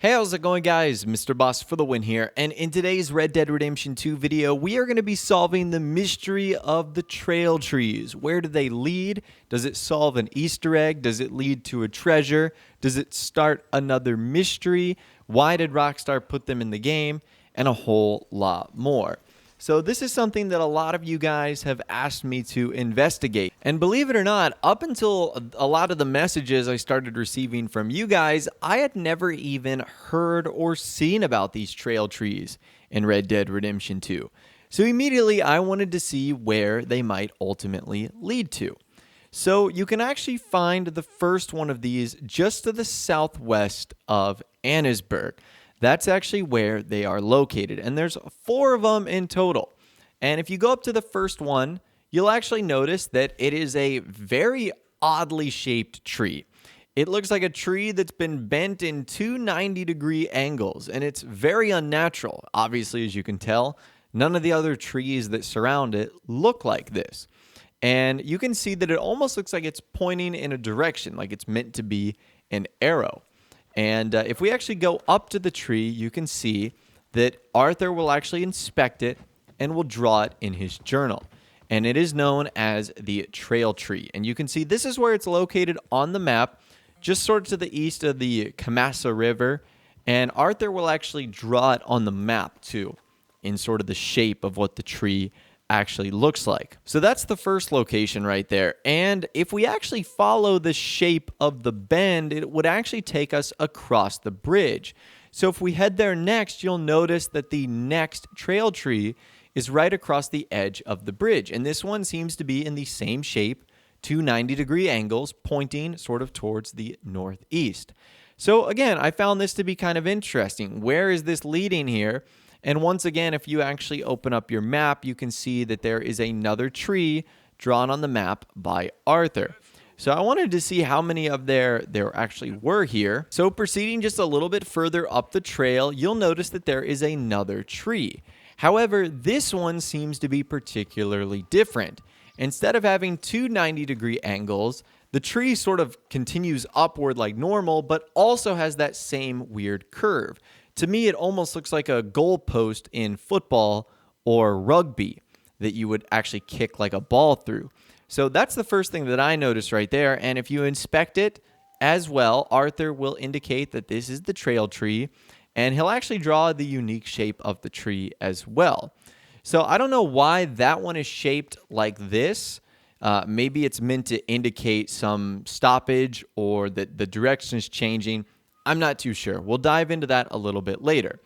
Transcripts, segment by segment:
Hey, how's it going, guys? Mr. Boss for the win here, and in today's Red Dead Redemption 2 video, we are going to be solving the mystery of the trail trees. Where do they lead? Does it solve an Easter egg? Does it lead to a treasure? Does it start another mystery? Why did Rockstar put them in the game? And a whole lot more. So this is something that a lot of you guys have asked me to investigate. And believe it or not, up until a lot of the messages I started receiving from you guys, I had never even heard or seen about these trail trees in Red Dead Redemption 2. So immediately I wanted to see where they might ultimately lead to. So you can actually find the first one of these just to the southwest of Annesburg. That's actually where they are located, and there's 4 of them in total. And if you go up to the first one, you'll actually notice that it is a very oddly shaped tree. It looks like a tree that's been bent in 2 90-degree angles, and it's very unnatural. Obviously, as you can tell, none of the other trees that surround it look like this. And you can see that it almost looks like it's pointing in a direction, like it's meant to be an arrow. And if we actually go up to the tree, you can see that Arthur will actually inspect it and will draw it in his journal. And it is known as the trail tree. And you can see this is where it's located on the map, just sort of to the east of the Kamassa River. And Arthur will actually draw it on the map too, in sort of the shape of what the tree actually looks like. So that's the first location right there. And if we actually follow the shape of the bend, it would actually take us across the bridge. So if we head there next, you'll notice that the next trail tree is right across the edge of the bridge. And this one seems to be in the same shape, 2 90-degree angles pointing sort of towards the northeast. So again, I found this to be kind of interesting. Where is this leading here? And once again, if you actually open up your map, you can see that there is another tree drawn on the map by Arthur. So I wanted to see how many of there actually were here. So proceeding just a little bit further up the trail, you'll notice that there is another tree. However, this one seems to be particularly different. Instead of having 2 90-degree angles, the tree sort of continues upward like normal, but also has that same weird curve. To me, it almost looks like a goalpost in football or rugby that you would actually kick like a ball through. So that's the first thing that I noticed right there. And if you inspect it as well, Arthur will indicate that this is the trail tree, and he'll actually draw the unique shape of the tree as well. So I don't know why that one is shaped like this. Maybe it's meant to indicate some stoppage or that the direction is changing. I'm not too sure. We'll dive into that a little bit later.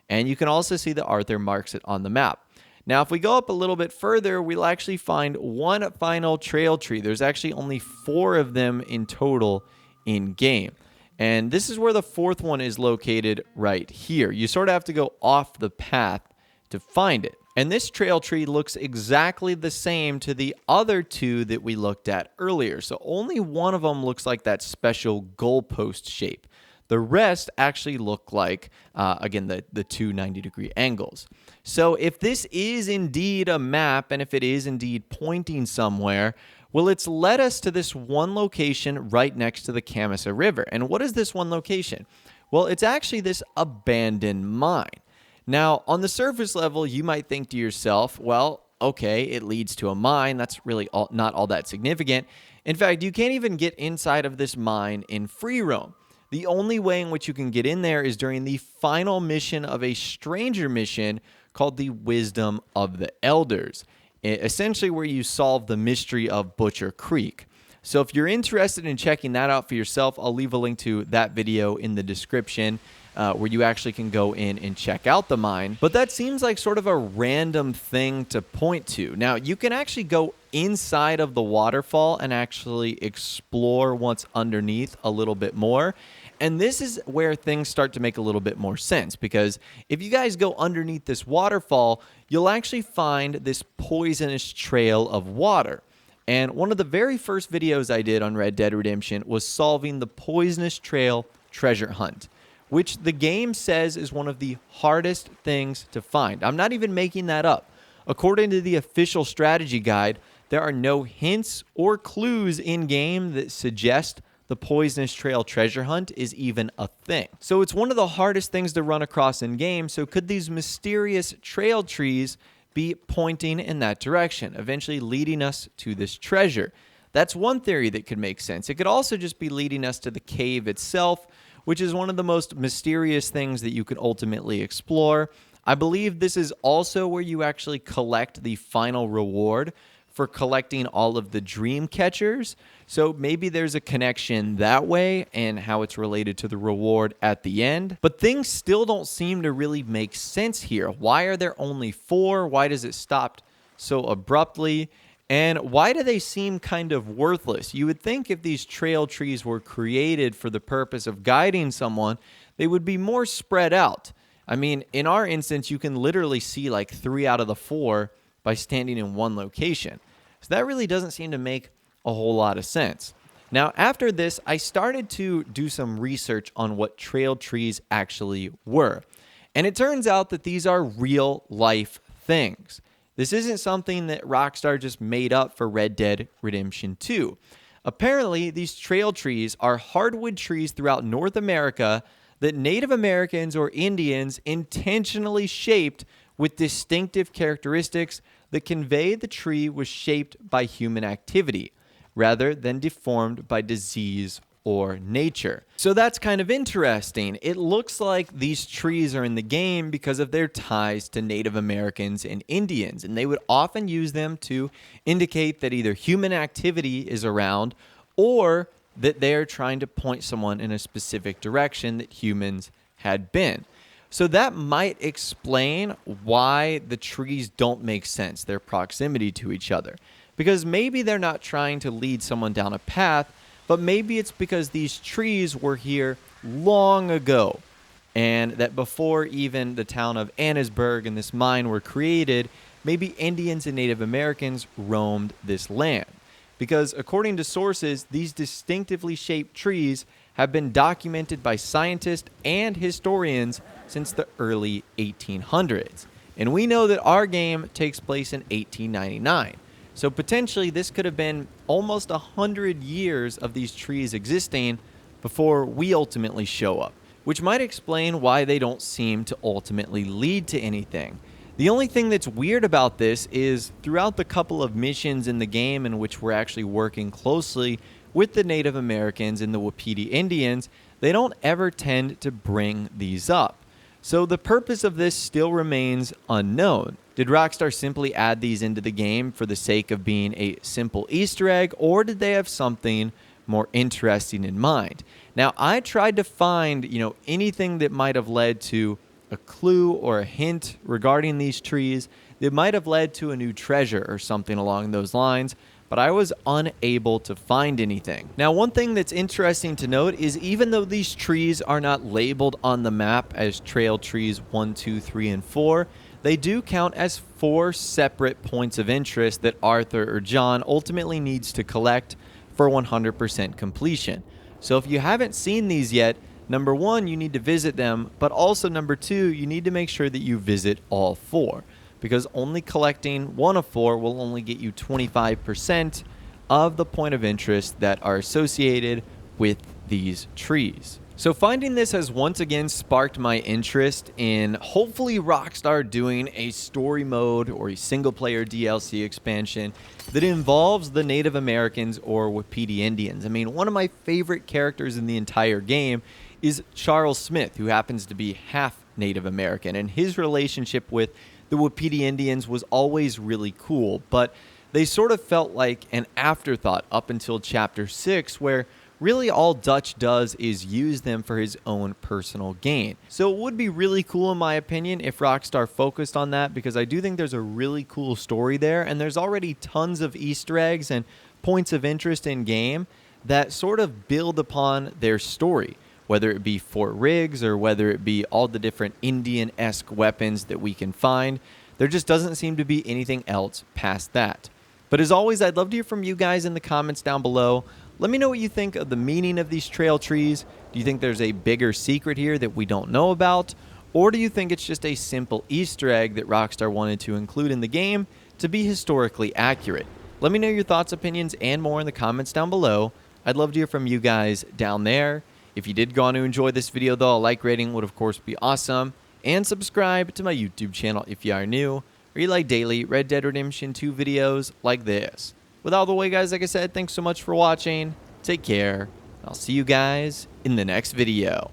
And you can also see that Arthur marks it on the map. Now, if we go up a little bit further, we'll actually find one final trail tree. There's actually only 4 of them in total in game. And this is where the 4th one is located right here. You sort of have to go off the path to find it. And this trail tree looks exactly the same to the other 2 that we looked at earlier. So only one of them looks like that special goalpost shape. The rest actually look like, again, the 2 90-degree angles. So if this is indeed a map, and if it is indeed pointing somewhere, well, it's led us to this one location right next to the Kamassa River. And what is this one location? Well, it's actually this abandoned mine. Now, on the surface level, you might think to yourself, well, okay, it leads to a mine. That's really not all that significant. In fact, you can't even get inside of this mine in free roam. The only way in which you can get in there is during the final mission of a stranger mission called the Wisdom of the Elders, essentially where you solve the mystery of Butcher Creek. So if you're interested in checking that out for yourself, I'll leave a link to that video in the description where you actually can go in and check out the mine. But that seems like sort of a random thing to point to. Now, you can actually go inside of the waterfall and actually explore what's underneath a little bit more. And this is where things start to make a little bit more sense, because if you guys go underneath this waterfall, you'll actually find this poisonous trail of water. And one of the very first videos I did on Red Dead Redemption was solving the poisonous trail treasure hunt, which the game says is one of the hardest things to find. I'm not even making that up. According to the official strategy guide, there are no hints or clues in game that suggest the poisonous trail treasure hunt is even a thing. So it's one of the hardest things to run across in game. So could these mysterious trail trees be pointing in that direction, eventually leading us to this treasure? That's one theory that could make sense. It could also just be leading us to the cave itself, which is one of the most mysterious things that you could ultimately explore. I believe this is also where you actually collect the final reward for collecting all of the dream catchers. So maybe there's a connection that way and how it's related to the reward at the end. But things still don't seem to really make sense here. Why are there only 4? Why does it stop so abruptly? And why do they seem kind of worthless? You would think if these trail trees were created for the purpose of guiding someone, they would be more spread out. I mean, in our instance, you can literally see like 3 out of the 4 by standing in one location. So that really doesn't seem to make a whole lot of sense. Now, after this, I started to do some research on what trail trees actually were. And it turns out that these are real life things. This isn't something that Rockstar just made up for Red Dead Redemption 2. Apparently, these trail trees are hardwood trees throughout North America that Native Americans or Indians intentionally shaped with distinctive characteristics that convey the tree was shaped by human activity, rather than deformed by disease or nature. So that's kind of interesting. It looks like these trees are in the game because of their ties to Native Americans and Indians, and they would often use them to indicate that either human activity is around or that they're trying to point someone in a specific direction that humans had been. So that might explain why the trees don't make sense, their proximity to each other. Because maybe they're not trying to lead someone down a path, but maybe it's because these trees were here long ago, and that before even the town of Annesburg and this mine were created, maybe Indians and Native Americans roamed this land. Because according to sources, these distinctively shaped trees have been documented by scientists and historians since the early 1800s. And we know that our game takes place in 1899. So potentially this could have been almost 100 years of these trees existing before we ultimately show up, which might explain why they don't seem to ultimately lead to anything. The only thing that's weird about this is throughout the couple of missions in the game in which we're actually working closely with the Native Americans and the Wapiti Indians, they don't ever tend to bring these up. So the purpose of this still remains unknown. Did Rockstar simply add these into the game for the sake of being a simple Easter egg, or did they have something more interesting in mind? Now, I tried to find, anything that might have led to a clue or a hint regarding these trees that might have led to a new treasure or something along those lines, but I was unable to find anything. Now, one thing that's interesting to note is even though these trees are not labeled on the map as trail trees 1, 2, 3, and 4, they do count as 4 separate points of interest that Arthur or John ultimately needs to collect for 100% completion. So if you haven't seen these yet, number 1, you need to visit them, but also number 2, you need to make sure that you visit all 4. Because only collecting 1 of 4 will only get you 25% of the point of interest that are associated with these trees. So finding this has once again sparked my interest in hopefully Rockstar doing a story mode or a single player DLC expansion that involves the Native Americans or Wapiti Indians. I mean, one of my favorite characters in the entire game is Charles Smith, who happens to be half Native American, and his relationship with the Wapiti Indians was always really cool, but they sort of felt like an afterthought up until Chapter 6, where really all Dutch does is use them for his own personal gain. So it would be really cool, in my opinion, if Rockstar focused on that, because I do think there's a really cool story there, and there's already tons of Easter eggs and points of interest in game that sort of build upon their story, whether it be Fort Riggs or whether it be all the different Indian-esque weapons that we can find. There just doesn't seem to be anything else past that. But as always, I'd love to hear from you guys in the comments down below. Let me know what you think of the meaning of these trail trees. Do you think there's a bigger secret here that we don't know about? Or do you think it's just a simple Easter egg that Rockstar wanted to include in the game to be historically accurate? Let me know your thoughts, opinions, and more in the comments down below. I'd love to hear from you guys down there. If you did go on to enjoy this video, though, a like rating would, of course, be awesome. And subscribe to my YouTube channel if you are new, or you like daily Red Dead Redemption 2 videos like this. With all the way, guys, like I said, thanks so much for watching. Take care. I'll see you guys in the next video.